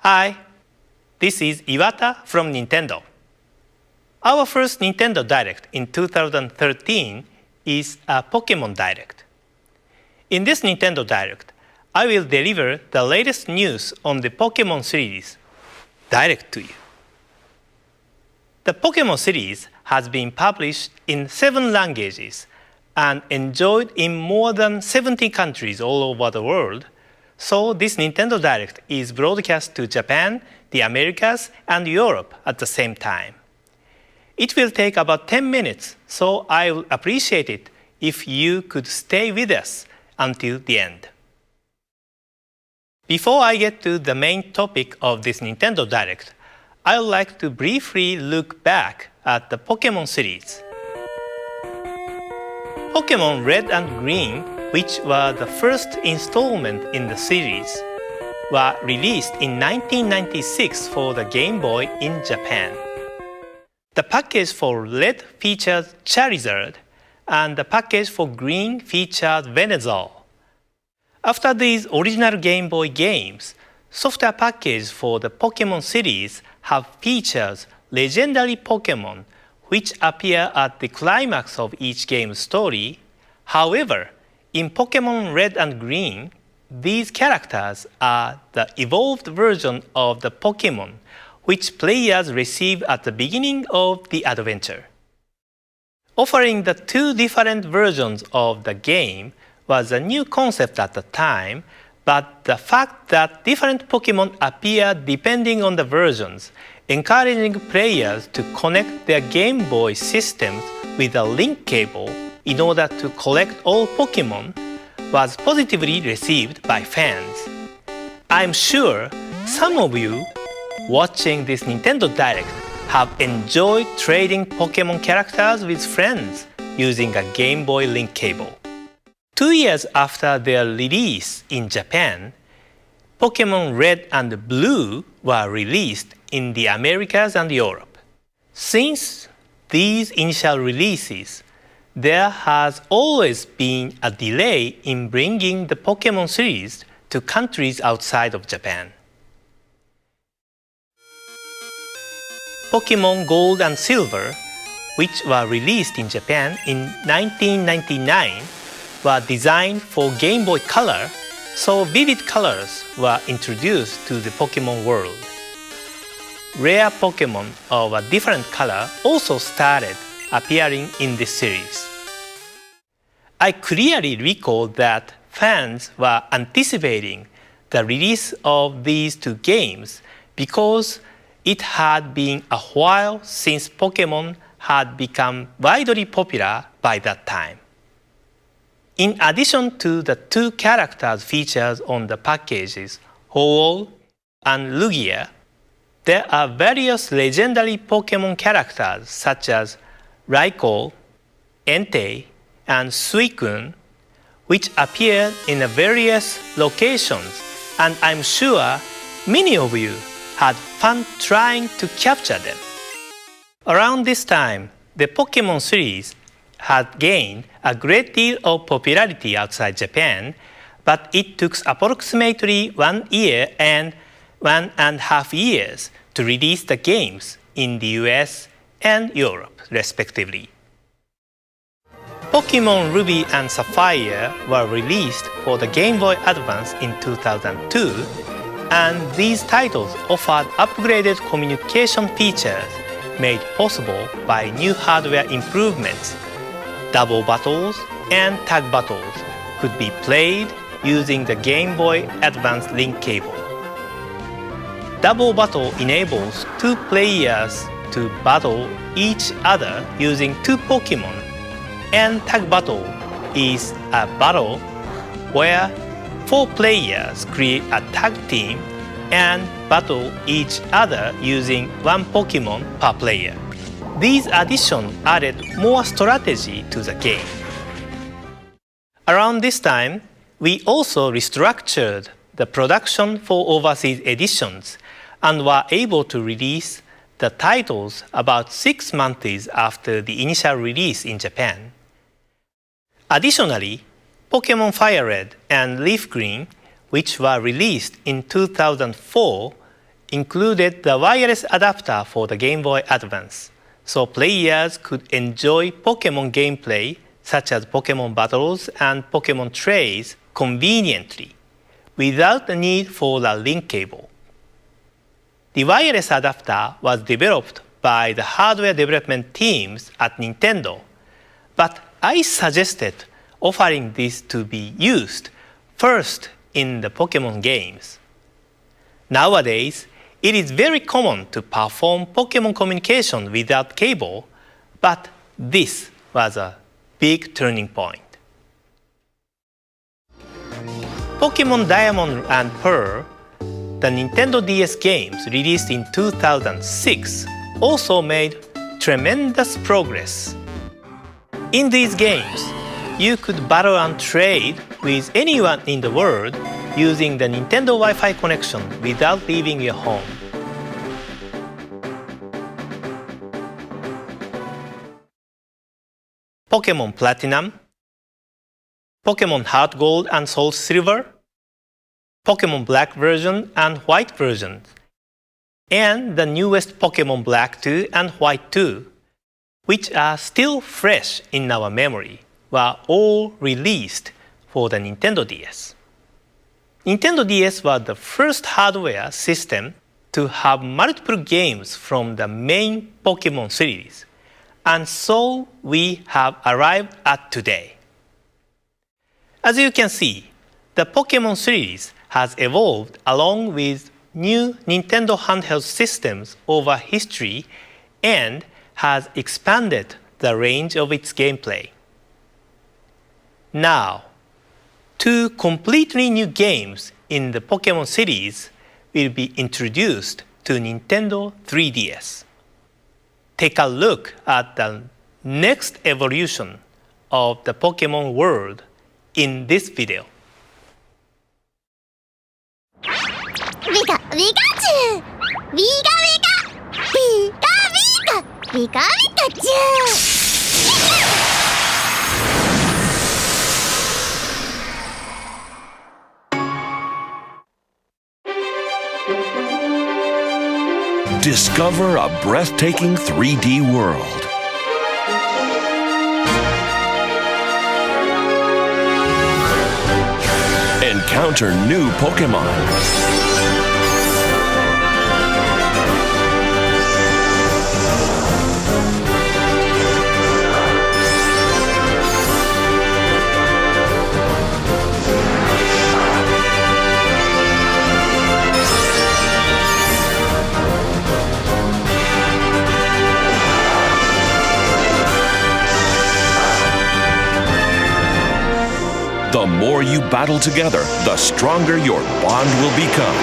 Hi, this is Iwata from Nintendo. Our first Nintendo Direct in 2013 is a Pokémon Direct. In this Nintendo Direct, I will deliver the latest news on the Pokémon series direct to you. The Pokémon series has been published in 7 languages and enjoyed in more than 70 countries all over the world, so this Nintendo Direct is broadcast to Japan, the Americas, and Europe at the same time. It will take about 10 minutes, so I would appreciate it if you could stay with us until the end. Before I get to the main topic of this Nintendo Direct, I would like to briefly look back at the Pokémon series. Pokémon Red and Green, which were the first installment in the series, were released in 1996 for the Game Boy in Japan. The package for Red featured Charizard, and the package for Green featured Venusaur. After these original Game Boy games, software packages for the Pokémon series have featured legendary Pokémon which appear at the climax of each game's story. However, in Pokémon Red and Green, these characters are the evolved version of the Pokémon which players receive at the beginning of the adventure. Offering the 2 different versions of the game was a new concept at the time, but the fact that different Pokémon appear depending on the versions, encouraging players to connect their Game Boy systems with a link cable in order to collect all Pokémon, was positively received by fans. I'm sure some of you watching this Nintendo Direct have enjoyed trading Pokémon characters with friends using a Game Boy link cable. 2 years after their release in Japan, Pokémon Red and Blue were released in the Americas and Europe. Since these initial releases, there has always been a delay in bringing the Pokémon series to countries outside of Japan. Pokémon Gold and Silver, which were released in Japan in 1999, were designed for Game Boy Color, so vivid colors were introduced to the Pokémon world. Rare Pokémon of a different color also started appearing in this series. I clearly recall that fans were anticipating the release of these 2 games because it had been a while since Pokémon had become widely popular by that time. In addition to the 2 characters featured on the packages, Ho-Oh and Lugia, there are various legendary Pokémon characters such as Raikou, Entei, and Suicune, which appear in various locations, and I'm sure many of you had fun trying to capture them. Around this time, the Pokémon series had gained a great deal of popularity outside Japan, but it took approximately 1 year and 1.5 years to release the games in the US and Europe, respectively. Pokémon Ruby and Sapphire were released for the Game Boy Advance in 2002, and these titles offered upgraded communication features made possible by new hardware improvements. Double battles and tag battles could be played using the Game Boy Advance link cable. Double battle enables 2 players to battle each other using 2 Pokémon, and tag battle is a battle where 4 players create a tag team and battle each other using 1 Pokémon per player. These additions added more strategy to the game. Around this time, we also restructured the production for overseas editions and were able to release the titles about 6 months after the initial release in Japan. Additionally, Pokémon Fire Red and Leaf Green, which were released in 2004, included the wireless adapter for the Game Boy Advance, so players could enjoy Pokemon gameplay such as Pokemon battles and Pokemon trails conveniently, without the need for the link cable. The wireless adapter was developed by the hardware development teams at Nintendo, but I suggested offering this to be used first in the Pokemon games. Nowadays, it is very common to perform Pokemon communication without cable, but this was a big turning point. Pokemon Diamond and Pearl, the Nintendo DS games released in 2006, also made tremendous progress. In these games, you could battle and trade with anyone in the world using the Nintendo Wi-Fi connection without leaving your home. Pokemon Platinum, Pokemon Heart Gold and Soul Silver, Pokemon Black version and White version, and the newest Pokemon Black 2 and White 2, which are still fresh in our memory, were all released for the Nintendo DS. Nintendo DS was the first hardware system to have multiple games from the main Pokemon series, and so we have arrived at today. As you can see, the Pokemon series has evolved along with new Nintendo handheld systems over history and has expanded the range of its gameplay. Now, two completely new games in the Pokemon series will be introduced to Nintendo 3DS. Take a look at the next evolution of the Pokemon world in this video. Pika Pikachu! Pika Pika! Pika Pika! Pika Pikachu! Discover a breathtaking 3D world. Encounter new Pokemon. The more you battle together, the stronger your bond will become.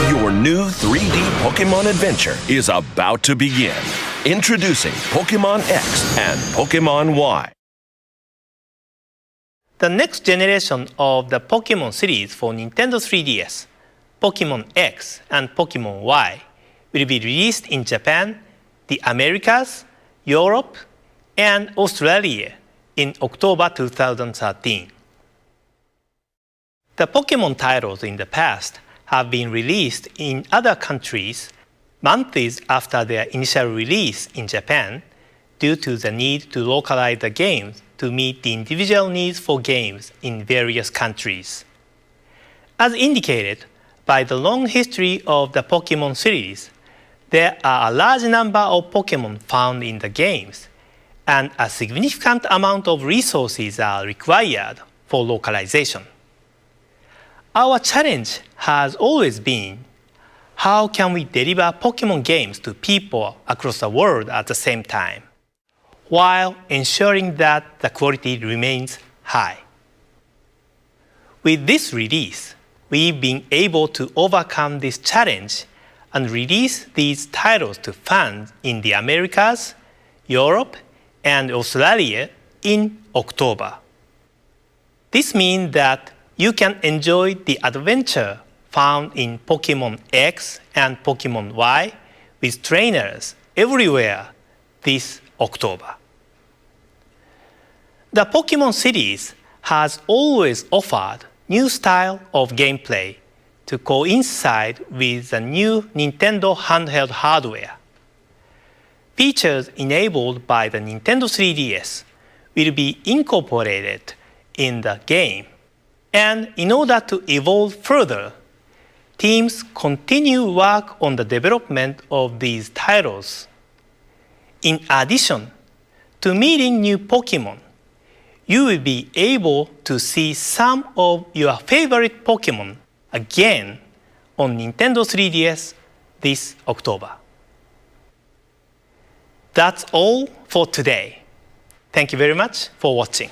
Your new 3D Pokemon adventure is about to begin. Introducing Pokemon X and Pokemon Y. The next generation of the Pokemon series for Nintendo 3DS, Pokemon X and Pokemon Y, will be released in Japan, the Americas, Europe, and Australia in October 2013. The Pokemon titles in the past have been released in other countries months after their initial release in Japan due to the need to localize the games to meet the individual needs for games in various countries. As indicated by the long history of the Pokemon series, there are a large number of Pokemon found in the games, and a significant amount of resources are required for localization. Our challenge has always been, how can we deliver Pokemon games to people across the world at the same time, while ensuring that the quality remains high? With this release, we've been able to overcome this challenge and release these titles to fans in the Americas, Europe, and Australia in October. This means that you can enjoy the adventure found in Pokemon X and Pokemon Y with trainers everywhere this October. The Pokemon series has always offered new style of gameplay to coincide with the new Nintendo handheld hardware. Features enabled by the Nintendo 3DS will be incorporated in the game, and in order to evolve further, teams continue work on the development of these titles. In addition to meeting new Pokemon, you will be able to see some of your favorite Pokemon again on Nintendo 3DS this October. That's all for today. Thank you very much for watching.